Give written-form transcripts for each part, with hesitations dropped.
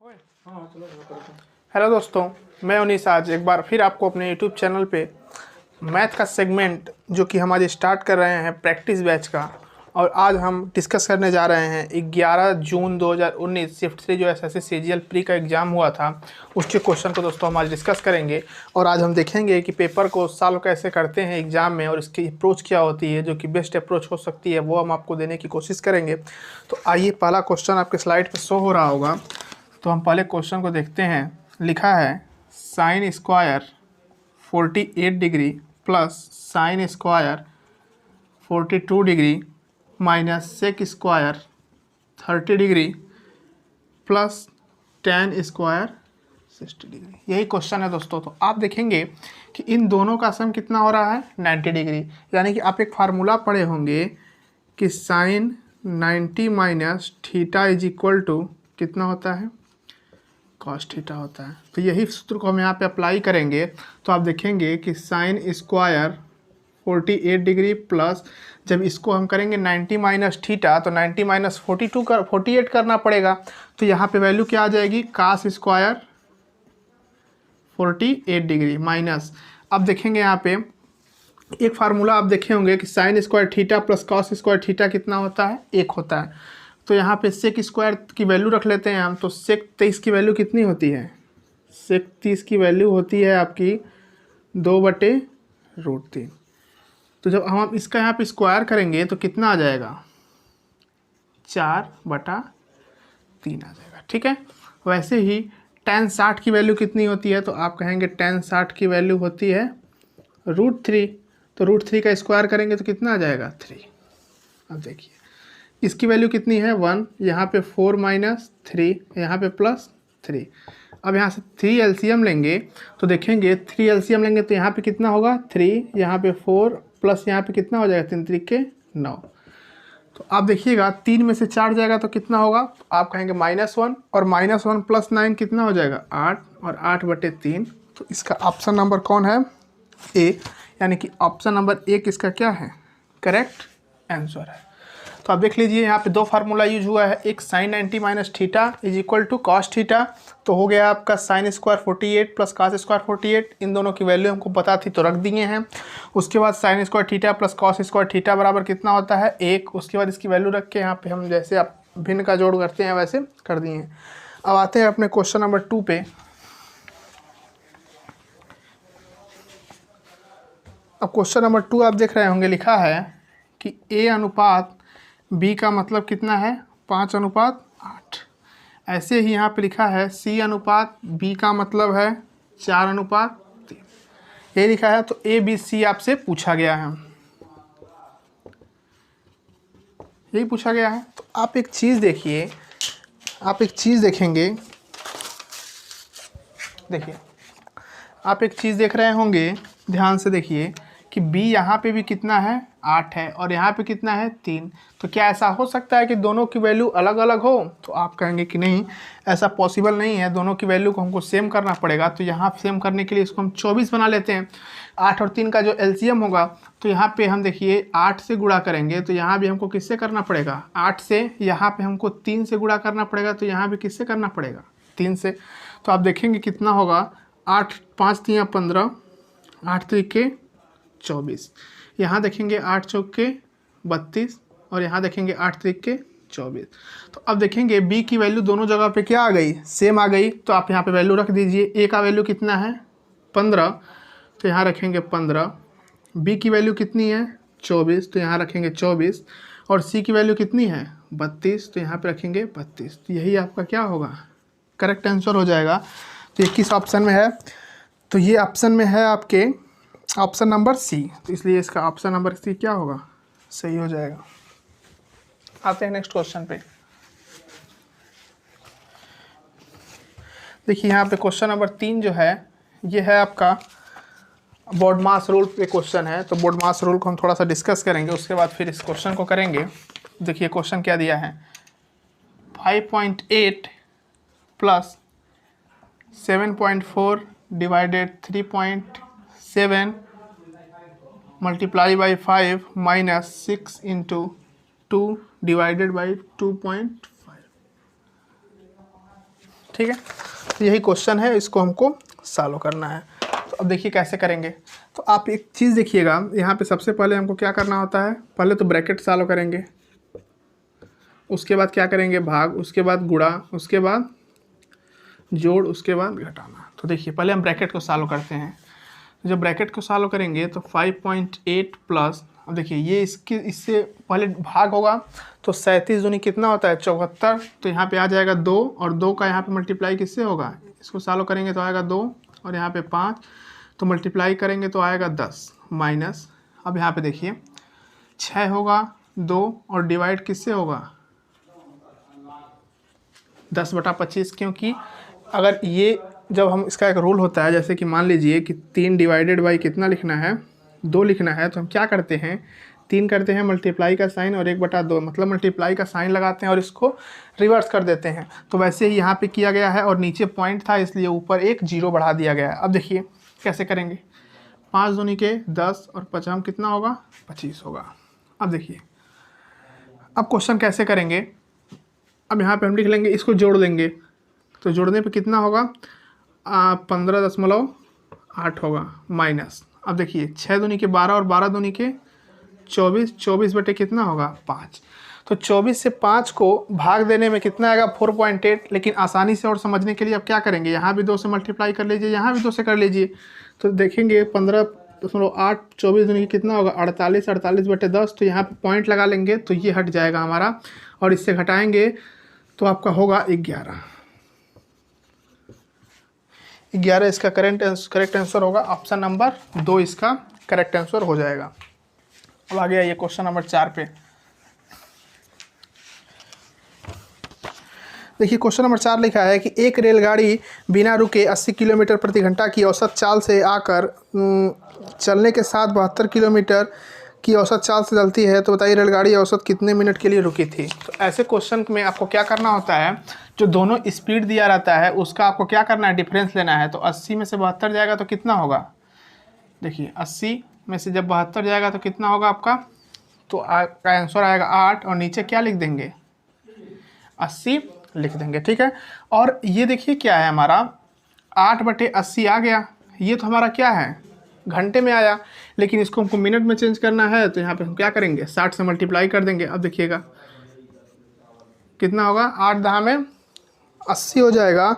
हाँ चलो करते हैं। हेलो दोस्तों, मैं उनीस आज एक बार फिर आपको अपने यूट्यूब चैनल पे मैथ का सेगमेंट जो कि हमारे स्टार्ट कर रहे हैं प्रैक्टिस बैच का। और आज हम डिस्कस करने जा रहे हैं 11 जून 2019 शिफ्ट 3 जो एसएससी सीजीएल प्री का एग्ज़ाम हुआ था उसके क्वेश्चन को दोस्तों हम आज डिस्कस करेंगे। और आज हम देखेंगे कि पेपर को सॉल्व कैसे करते हैं एग्ज़ाम में और इसकी अप्रोच क्या होती है, जो कि बेस्ट अप्रोच हो सकती है वो हम आपको देने की कोशिश करेंगे। तो आइए, पहला क्वेश्चन आपके स्लाइड पर शो हो रहा होगा, तो हम पहले क्वेश्चन को देखते हैं। लिखा है sine square 48 degree plus sine square 42 degree minus sec square 30 degree plus tan square 60 degree. यही क्वेश्चन है दोस्तों। तो आप देखेंगे कि इन दोनों का सम कितना हो रहा है 90 डिग्री। यानी कि आप एक फार्मूला पढ़े होंगे कि sine 90 minus theta is equal to कितना होता है, कॉस थीटा होता है। तो यही सूत्र को हम यहाँ पे अप्लाई करेंगे तो आप देखेंगे कि साइन स्क्वायर 48 डिग्री प्लस, जब इसको हम करेंगे 90 माइनस थीटा तो 90 माइनस 48 करना पड़ेगा। तो यहाँ पे वैल्यू क्या आ जाएगी, कास स्क्वायर 48 डिग्री माइनस, अब देखेंगे यहाँ पे एक फार्मूला आप देखे होंगे कि sine square theta plus cos square theta कितना होता है, 1 होता है। तो यहाँ पे सेक स्क्वायर की वैल्यू रख लेते हैं हम। तो सेक 23 की वैल्यू कितनी होती है, सेक 30 की वैल्यू होती है आपकी 2/√3। तो जब हम इसका यहाँ पे स्क्वायर करेंगे तो कितना आ जाएगा, 4/3 आ जाएगा। ठीक है। वैसे ही tan 60 की वैल्यू कितनी होती है, तो आप कहेंगे tan 60 की वैल्यू होती है √3। तो √3 का स्क्वायर करेंगे तो कितना आ जाएगा 3। अब देखिए इसकी वैल्यू कितनी है 1, यहाँ पे 4 माइनस 3, यहाँ पे प्लस 3। अब यहाँ से 3 एलसीएम लेंगे तो देखेंगे 3 एलसीएम लेंगे तो यहाँ पे कितना होगा 3, यहाँ पे 4 प्लस यहाँ पे कितना हो जाएगा 3 3 9। तो आप देखिएगा 3 में से 4 जाएगा तो कितना होगा, तो आप कहेंगे -1, और -1 प्लस 9 कितना हो जाएगा 8, और 8/3। तो इसका ऑप्शन नंबर कौन है, ए। यानी कि ऑप्शन नंबर 1 इसका क्या है, करेक्ट आंसर है। तो आप देख लीजिए यहाँ पे दो फार्मूला यूज हुआ है, एक sine 90 minus theta is equal to cos theta. तो हो गया आपका sine square 48 plus cos square 48। इन दोनों की वैल्यू हमको पता थी तो रख दिए हैं। उसके बाद sine square theta plus cos square theta बराबर कितना होता है 1। उसके बाद इसकी वैल्यू रख के यहाँ पे हम जैसे आप भिन्न का जोड़ करते हैं वैसे कर दिए हैं। अब आते हैं अपने क्वेश्चन नंबर 2 पे। अब क्वेश्चन नंबर 2 आप देख रहे होंगे, लिखा है कि ए अनुपात बी का मतलब कितना है 5:8। ऐसे ही यहाँ पे लिखा है सी अनुपात बी का मतलब है 4:3। ये लिखा है। तो ए बी सी आपसे पूछा गया है, यही पूछा गया है। तो आप एक चीज़ देखिए, आप एक चीज़ देखेंगे, देखिए आप एक चीज़ देख रहे होंगे, ध्यान से देखिए कि b यहाँ पे भी कितना है 8 है और यहाँ पे कितना है 3। तो क्या ऐसा हो सकता है कि दोनों की वैल्यू अलग अलग हो, तो आप कहेंगे कि नहीं, ऐसा पॉसिबल नहीं है, दोनों की वैल्यू को हमको सेम करना पड़ेगा। तो यहाँ सेम करने के लिए इसको हम 24 बना लेते हैं। 8 और 3 का जो एलसीएम होगा तो यहाँ पे हम देखिए 8 से गुणा करेंगे तो यहाँ भी हमको किससे करना पड़ेगा 8 से, यहाँ पे हमको 3 से गुणा करना पड़ेगा तो यहाँ भी किससे करना पड़ेगा 3 से। तो आप देखेंगे कितना होगा 8 5 3 15, 8 3 24। यहाँ देखेंगे 8 चौक 32 और यहाँ देखेंगे 8 3 24। तो अब देखेंगे b की वैल्यू दोनों जगह पे क्या आ गई, सेम आ गई। तो आप यहाँ पे वैल्यू रख दीजिए। a का वैल्यू कितना है 15, तो यहाँ रखेंगे 15। b की वैल्यू कितनी है 24, तो यहाँ रखेंगे 24। और c की वैल्यू कितनी है 32, तो यहाँ पे रखेंगे 32। तो यही आपका क्या होगा, करेक्ट आंसर हो जाएगा। तो ये किस ऑप्शन में है, तो ये ऑप्शन में है आपके ऑप्शन नंबर सी। तो इसलिए इसका ऑप्शन नंबर सी क्या होगा, सही हो जाएगा। आते हैं नेक्स्ट क्वेश्चन पे। देखिए यहाँ पे क्वेश्चन नंबर 3 जो है ये है आपका बोर्ड मास रूल पे क्वेश्चन है। तो बोर्ड मास रूल को हम थोड़ा सा डिस्कस करेंगे, उसके बाद फिर इस क्वेश्चन को करेंगे। देखिए क्वेश्चन क्या दिया है, 5.8 plus 7.4 divided 3.7 multiply by 5 minus 6 into 2 divided by 2.5। ठीक है, तो यही क्वेश्चन है, इसको हमको सॉल्व करना है। तो अब देखिए कैसे करेंगे। तो आप एक चीज़ देखिएगा, यहाँ पे सबसे पहले हमको क्या करना होता है, पहले तो ब्रैकेट सॉल्व करेंगे, उसके बाद क्या करेंगे भाग, उसके बाद गुणा, उसके बाद जोड़, उसके बाद घटाना। तो देखिए पहले हम ब्रैकेट को सॉल्व करते हैं। तो जब ब्रैकेट को सॉल्व करेंगे तो 5.8 प्लस, अब देखिए ये इससे पहले भाग होगा तो 37 दूनी कितना होता है 74, तो यहाँ पे आ जाएगा 2 और 2 का यहाँ पे मल्टीप्लाई किससे होगा, इसको सॉल्व करेंगे तो आएगा 2 और यहाँ पे 5, तो मल्टीप्लाई करेंगे तो आएगा 10 माइनस, अब यहाँ पे देखिए 6 होगा 2 और डिवाइड किससे होगा 10/25, क्योंकि अगर ये जब हम इसका एक रूल होता है, जैसे कि मान लीजिए कि 3 डिवाइडेड बाई कितना लिखना है 2 लिखना है, तो हम क्या करते हैं 3 करते हैं मल्टीप्लाई का साइन और 1/2 मतलब मल्टीप्लाई का साइन लगाते हैं और इसको रिवर्स कर देते हैं। तो वैसे ही यहाँ पे किया गया है और नीचे पॉइंट था इसलिए ऊपर एक 0 बढ़ा दिया गया है। अब देखिए कैसे करेंगे, 5 दूनी के 10 और 5 कितना होगा 25 होगा। अब देखिए अब क्वेश्चन कैसे करेंगे, अब यहाँ पे हम लिख लेंगे, इसको जोड़ देंगे तो जोड़ने पे कितना होगा 15.8 होगा माइनस, अब देखिए 6 दूनी के 12 और 12 दूनी के 24, 24 बटे कितना होगा 5, तो 24 से 5 को भाग देने में कितना आएगा 4.8। लेकिन आसानी से और समझने के लिए अब क्या करेंगे, यहाँ भी 2 से मल्टीप्लाई कर लीजिए, यहाँ भी 2 से कर लीजिए, तो देखेंगे 15.8 24 दूनी कितना होगा 48, 48 बटे 10, तो यहाँ पे पॉइंट लगा लेंगे तो ये हट जाएगा हमारा और इससे घटाएंगे तो आपका होगा 11 इसका करेक्ट आंसर होगा, ऑप्शन नंबर 2 इसका करेक्ट आंसर हो जाएगा। अब आ गया ये क्वेश्चन नंबर 4 पे। देखिए क्वेश्चन नंबर 4 लिखा है कि एक रेलगाड़ी बिना रुके 80 किलोमीटर प्रति घंटा की औसत चाल से आकर चलने के साथ 72 किलोमीटर की औसत चाल से चलती है, तो बताइए रेलगाड़ी औसत कितने मिनट के लिए रुकी थी। तो ऐसे क्वेश्चन में आपको क्या करना होता है, जो दोनों स्पीड दिया रहता है उसका आपको क्या करना है डिफरेंस लेना है। तो 80 में से 72 जाएगा तो कितना होगा, देखिए 80 में से जब 72 जाएगा तो कितना होगा आपका, तो आपका आंसर आएगा 8 और नीचे क्या लिख देंगे 80 लिख देंगे, ठीक है। और ये देखिए क्या है हमारा 8/80 आ गया, ये तो हमारा क्या है घंटे में आया, लेकिन इसको हमको मिनट में चेंज करना है तो यहाँ पे हम क्या करेंगे 60 से मल्टीप्लाई कर देंगे। अब देखिएगा कितना होगा 8 10 में 80 हो जाएगा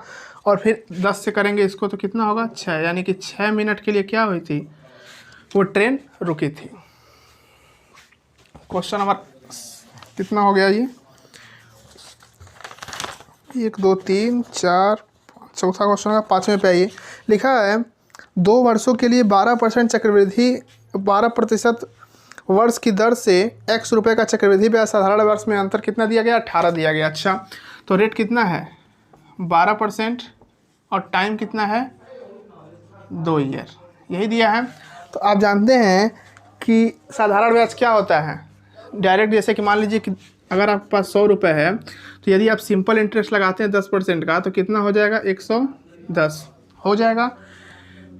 और फिर 10 से करेंगे इसको तो कितना होगा 6, यानी कि 6 मिनट के लिए क्या हुई थी वो ट्रेन रुकी थी। क्वेश्चन नंबर कितना हो गया ये 1 2 3 4, चौथा क्वेश्चन का 5वें पे आइए, लिखा है 2 वर्षों के लिए 12% चक्रवृद्धि 12% वर्ष की दर से x रुपये का चक्रवृद्धि ब्याज साधारण वर्ष में अंतर कितना दिया गया 18 दिया गया। अच्छा तो रेट कितना है 12% और टाइम कितना है 2 ईयर, यही दिया है। तो आप जानते हैं कि साधारण ब्याज क्या होता है डायरेक्ट, जैसे कि मान लीजिए कि अगर आपके पास 100 रुपये है तो यदि आप सिंपल इंटरेस्ट लगाते हैं 10% का तो कितना हो जाएगा 110 हो जाएगा।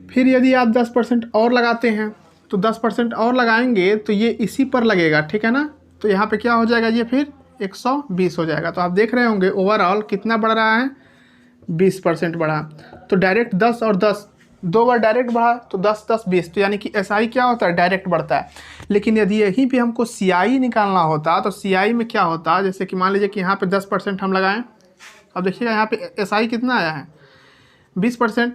फिर यदि आप 10% और लगाते हैं तो 10% और लगाएंगे तो ये इसी पर लगेगा, ठीक है ना, तो यहाँ पे क्या हो जाएगा ये फिर 120 हो जाएगा। तो आप देख रहे होंगे ओवरऑल कितना बढ़ रहा है 20% बढ़ा। तो डायरेक्ट 10 और 10 2 बार डायरेक्ट बढ़ा तो 10 10 20, तो यानी कि एसआई क्या होता है डायरेक्ट बढ़ता है। लेकिन यदि यहीं पे हमको सीआई निकालना होता तो सीआई में क्या होता, जैसे कि मान लीजिए कि यहाँ पे 10% हम लगाएं, अब देखिएगा यहाँ पे एसआई कितना आया है 20%।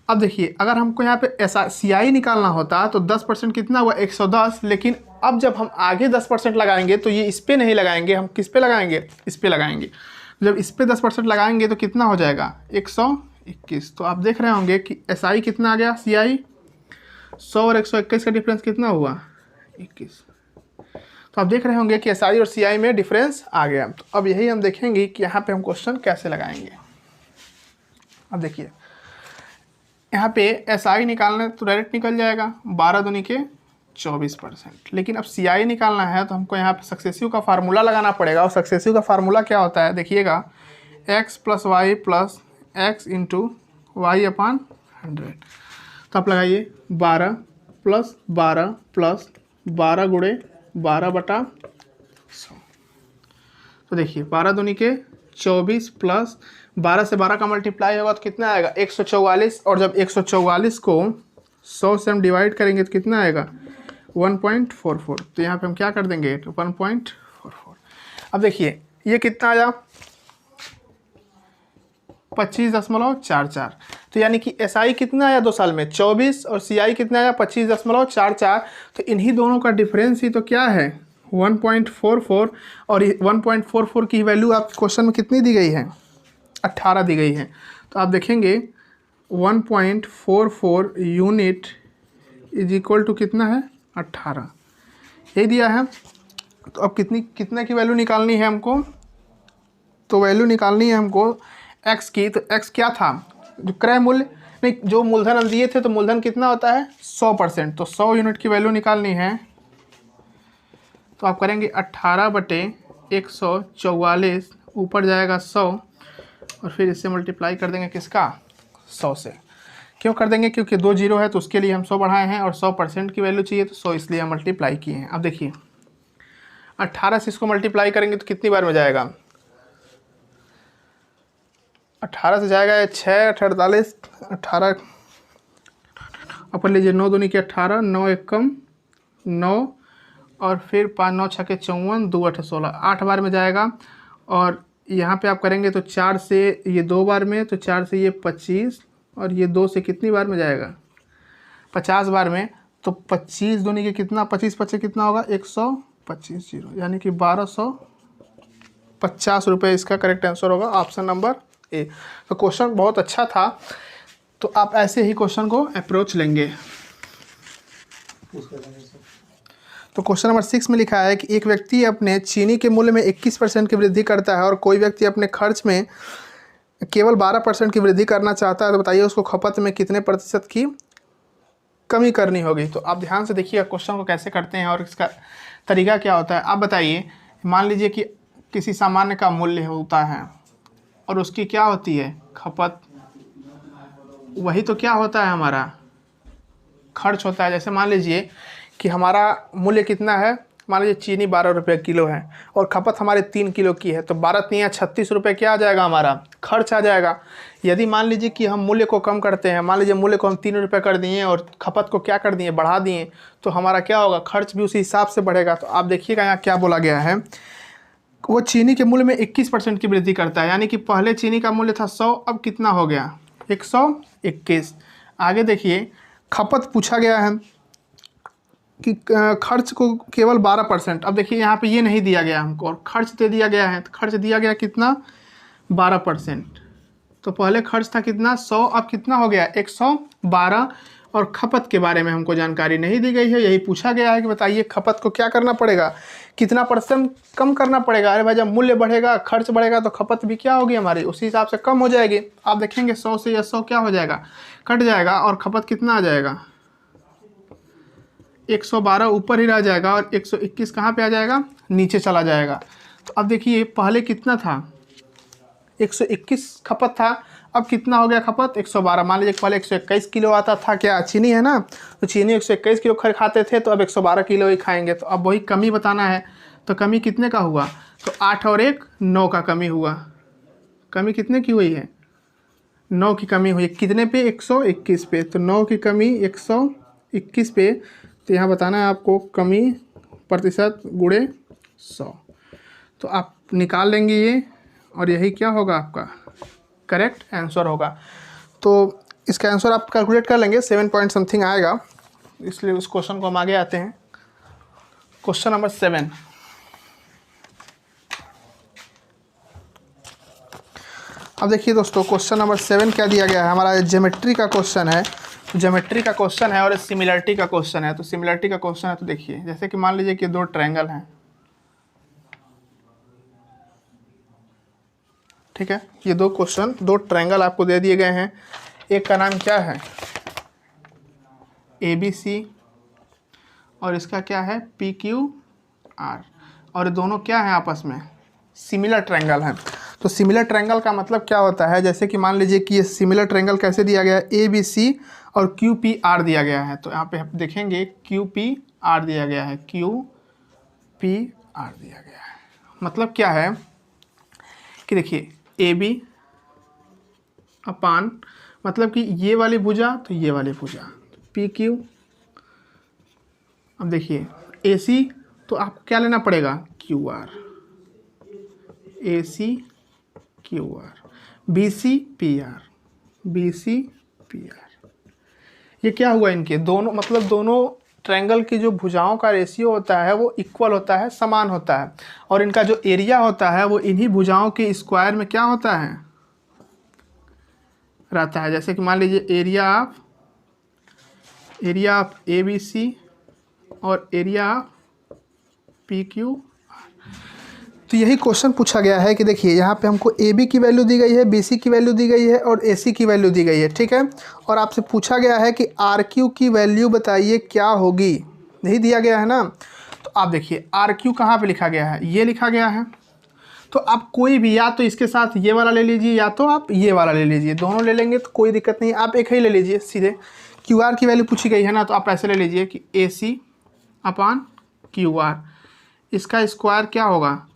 अब देखिए अगर हमको यहाँ पे सीआई निकालना होता तो 10% कितना हुआ 110, लेकिन अब जब हम आगे 10% लगाएंगे तो ये इस पे नहीं लगाएंगे, हम किस पे लगाएंगे इस पे लगाएंगे। जब इस पे 10% लगाएंगे तो कितना हो जाएगा 121। तो आप देख रहे होंगे कि एसआई कितना आ गया सीआई 100 और 121 का डिफरेंस कितना हुआ 21। तो आप देख रहे होंगे कि एसआई और सीआई में डिफरेंस आ गया। तो अब यही हम देखेंगे कि यहाँ पे हम क्वेश्चन कैसे लगाएंगे। अब देखिए यहाँ पे एसआई निकालना तो डायरेक्ट निकल जाएगा 12 दूनी के 24%, लेकिन अब सीआई निकालना है तो हमको यहाँ पे सक्सेसिव का फार्मूला लगाना पड़ेगा। और सक्सेसिव का फार्मूला क्या होता है देखिएगा x + y + x × y/100। तो आप लगाइए 12 + 12 + 12 × 12/100। तो देखिए 12 दूनी के 24 प्लस 12 से 12 का मल्टीप्लाई होगा तो कितना आएगा 144। और जब 144 को 100 से हम डिवाइड करेंगे तो कितना आएगा 1.44। तो यहाँ पे हम क्या कर देंगे 1.44। अब देखिए ये कितना आया 25.44। तो यानी कि SI कितना आया 2 साल में 24 और CI कितना आया 25.44। तो इन्हीं दोनों का डिफरेंस ही तो क्या है 1.44। और 1.44 की वैल्यू आप क्वेश्चन में कितनी दी गई है 18 दी गई है। तो आप देखेंगे 1.44 यूनिट इज इक्वल टू कितना है 18, यही दिया है। तो अब कितने की वैल्यू निकालनी है हमको, तो वैल्यू निकालनी है हमको x की। तो x क्या था जो क्रय मूल्य नहीं, जो मूलधन हम दिए थे तो मूलधन कितना होता है 100%। तो 100 यूनिट की वैल्यू निकालनी है। तो आप करेंगे 18/144, ऊपर जाएगा 100 और फिर इससे मल्टीप्लाई कर देंगे किसका 100 से। क्यों कर देंगे, क्योंकि 2 जीरो है तो उसके लिए हम 100 बढ़ाए हैं और 100% की वैल्यू चाहिए तो 100 इसलिए हम मल्टीप्लाई किए हैं। अब देखिए 18 से इसको मल्टीप्लाई करेंगे तो कितनी बार में जाएगा 18 से जाएगा 6 48 18 अपन लीजिए 9 दूनी के 18 9 एकम 9 और फिर 5 9 6 के 54 2 8 16 8 बार में जाएगा। और यहाँ पे आप करेंगे तो 4 से ये 2 बार में, तो 4 से ये 25 और ये 2 से कितनी बार में जाएगा 50 बार में। तो 25 दूनी के कितना 25 25 कितना होगा 125 जीरो, यानी कि 1250 रुपये इसका करेक्ट आंसर होगा ऑप्शन नंबर ए। तो क्वेश्चन बहुत अच्छा था, तो आप ऐसे ही क्वेश्चन को अप्रोच लेंगे। तो क्वेश्चन नंबर 6 में लिखा है कि एक व्यक्ति अपने चीनी के मूल्य में 21% की वृद्धि करता है और कोई व्यक्ति अपने खर्च में केवल 12% की वृद्धि करना चाहता है, तो बताइए उसको खपत में कितने प्रतिशत की कमी करनी होगी। तो आप ध्यान से देखिए क्वेश्चन को कैसे करते हैं और इसका तरीका क्या होता है। आप बताइए, मान लीजिए कि किसी सामान्य का मूल्य होता है और उसकी क्या होती है खपत, वही तो क्या होता है हमारा खर्च होता है। जैसे मान लीजिए कि हमारा मूल्य कितना है, मान लीजिए चीनी 12 रुपये किलो है और खपत हमारे 3 किलो की है, तो 12 3 36 रुपये क्या आ जाएगा हमारा खर्च आ जाएगा। यदि मान लीजिए कि हम मूल्य को कम करते हैं, मान लीजिए मूल्य को हम 3 रुपये कर दिए और खपत को क्या कर दिए बढ़ा दिए, तो हमारा क्या होगा खर्च भी उसी हिसाब से बढ़ेगा। तो आप देखिएगा यहाँ क्या बोला गया है, वो चीनी के मूल्य में 21% की वृद्धि करता है, यानी कि पहले चीनी का मूल्य था 100, अब कितना हो गया 121। आगे देखिए खपत पूछा गया है कि खर्च को केवल 12%। अब देखिए यहाँ पे ये नहीं दिया गया हमको और खर्च दे दिया गया है, तो खर्च दिया गया कितना 12%। तो पहले खर्च था कितना 100, अब कितना हो गया 112। और खपत के बारे में हमको जानकारी नहीं दी गई है, यही पूछा गया है कि बताइए खपत को क्या करना पड़ेगा, कितना % कम करना पड़ेगा। अरे भाई जब मूल्य बढ़ेगा खर्च बढ़ेगा तो खपत भी क्या होगी हमारी उसी हिसाब से कम हो जाएगी। आप देखेंगे 100 से या 100 क्या हो जाएगा कट जाएगा और खपत कितना आ जाएगा 112 ऊपर ही रह जाएगा और 121 कहाँ पे आ जाएगा नीचे चला जाएगा। तो अब देखिए पहले कितना था 121 खपत था, अब कितना हो गया खपत 112। मान लीजिए पहले 121 किलो आता था क्या चीनी है ना, तो चीनी 121 किलो खाते थे, तो अब 112 किलो ही खाएंगे। तो अब वही कमी बताना है, तो कमी कितने का हुआ, तो 8 और 1 9 का कमी हुआ। कमी कितने की हुई है 9 की कमी हुई, कितने पे 121 पे, तो 9 की कमी 121 पे। तो यहाँ बताना है आपको कमी प्रतिशत गुणे 100। तो आप निकाल लेंगे ये और यही क्या होगा आपका करेक्ट आंसर होगा। तो इसका आंसर आप कैलकुलेट कर लेंगे 7 पॉइंट समथिंग आएगा, इसलिए उस क्वेश्चन को हम आगे आते हैं। क्वेश्चन नंबर 7, अब देखिए दोस्तों क्वेश्चन नंबर 7 क्या दिया गया है, हमारा ज्योमेट्री का क्वेश्चन है। ज्योमेट्री का क्वेश्चन है और सिमिलरिटी का क्वेश्चन है। तो सिमिलरिटी का क्वेश्चन है, तो देखिए जैसे कि मान लीजिए कि 2 ट्रायंगल हैं, ठीक है। ये 2 ट्रायंगल आपको दे दिए गए हैं। एक का नाम क्या है ABC और इसका क्या है PQR, और दोनों क्या है आपस में सिमिलर ट्रायंगल हैं। तो सिमिलर ट्रायंगल का मतलब क्या होता है, जैसे कि मान लीजिए कि ये सिमिलर ट्रायंगल कैसे दिया गया है ABC और QPR दिया गया है। तो यहाँ पे आप देखेंगे QPR दिया गया है, QPR दिया गया है। मतलब क्या है कि देखिए ए बी अपान, मतलब कि ये वाली भुजा तो ये वाली भुजा, पी क्यू। अब देखिए ए सी तो आपको क्या लेना पड़ेगा, Q R, A C Q R, B C P R, B C P R. ये क्या हुआ, इनके दोनों मतलब दोनों ट्रायंगल की जो भुजाओं का रेशियो होता है वो इक्वल होता है, समान होता है, और इनका जो एरिया होता है वो इन्हीं भुजाओं के स्क्वायर में क्या होता है, रहता है। जैसे कि मान लीजिए area of A B C और एरिया ऑफ पी क्यू। तो यही क्वेश्चन पूछा गया है कि देखिए यहाँ पे हमको ए बी की वैल्यू दी गई है, बी सी की वैल्यू दी गई है और ए सी की वैल्यू दी गई है, ठीक है। और आपसे पूछा गया है कि आर क्यू की वैल्यू बताइए क्या होगी, नहीं दिया गया है ना। तो आप देखिए आर क्यू कहाँ पे लिखा गया है, ये लिखा गया है। तो आप कोई भी, या तो इसके साथ ये वाला ले लीजिए या तो आप ये वाला ले लीजिए, दोनों ले लेंगे तो कोई दिक्कत नहीं, आप एक ही ले लीजिए सीधे। क्यू आर की वैल्यू पूछी गई है ना, तो आप ऐसे ले लीजिए कि ए सी अपान क्यू आर, इसका स्क्वायर क्या होगा,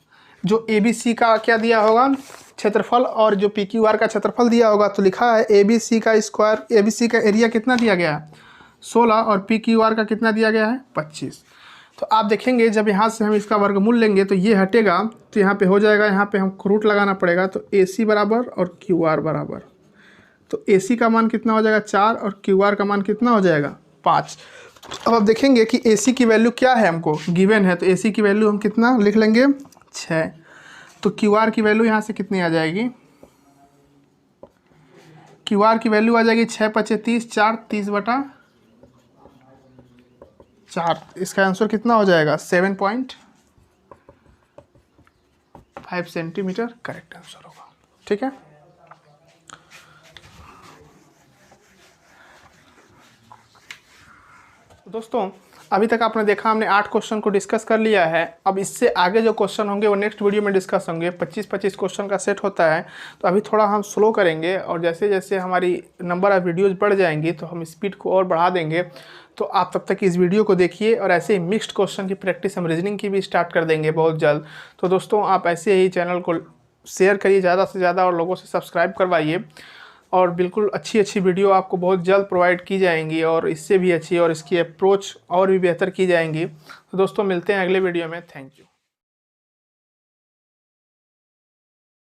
जो ए बी सी का क्या दिया होगा क्षेत्रफल और जो पी क्यू आर का क्षेत्रफल दिया होगा। तो लिखा है ए बी सी का स्क्वायर, ए बी सी का एरिया कितना दिया गया है 16 और पी क्यू आर का कितना दिया गया है 25। तो आप देखेंगे जब यहाँ से हम इसका वर्गमूल लेंगे तो ये हटेगा, तो यहाँ पे हो जाएगा, यहाँ पे हमको रूट लगाना पड़ेगा। तो ए सी बराबर और क्यू आर बराबर, तो ए सी का मान कितना हो जाएगा 4 और क्यू आर का मान कितना हो जाएगा 5। अब आप देखेंगे कि ए सी की वैल्यू क्या है, हमको गिवन है, तो ए सी की वैल्यू हम कितना लिख लेंगे 6। तो क्यू आर की वैल्यू यहाँ से कितनी आ जाएगी, क्यू आर की वैल्यू आ जाएगी 6 × 5 = 30, 4 30/4। इसका आंसर कितना हो जाएगा 7.5 सेंटीमीटर करेक्ट आंसर होगा, ठीक है। दोस्तों अभी तक आपने देखा हमने 8 क्वेश्चन को डिस्कस कर लिया है। अब इससे आगे जो क्वेश्चन होंगे वो नेक्स्ट वीडियो में डिस्कस होंगे। 25-25 क्वेश्चन का सेट होता है, तो अभी थोड़ा हम स्लो करेंगे और जैसे जैसे हमारी नंबर ऑफ वीडियोज़ बढ़ जाएंगी तो हम स्पीड को और बढ़ा देंगे। तो आप तब तक इस वीडियो को देखिए, और ऐसे ही मिक्स्ड क्वेश्चन की प्रैक्टिस हम रीजनिंग की भी स्टार्ट कर देंगे बहुत जल्द। तो दोस्तों आप ऐसे ही चैनल को शेयर करिए ज़्यादा से ज़्यादा और लोगों से सब्सक्राइब करवाइए, और बिल्कुल अच्छी अच्छी वीडियो आपको बहुत जल्द प्रोवाइड की जाएंगी, और इससे भी अच्छी और इसकी अप्रोच और भी बेहतर की जाएंगी। तो दोस्तों मिलते हैं अगले वीडियो में, थैंक यू।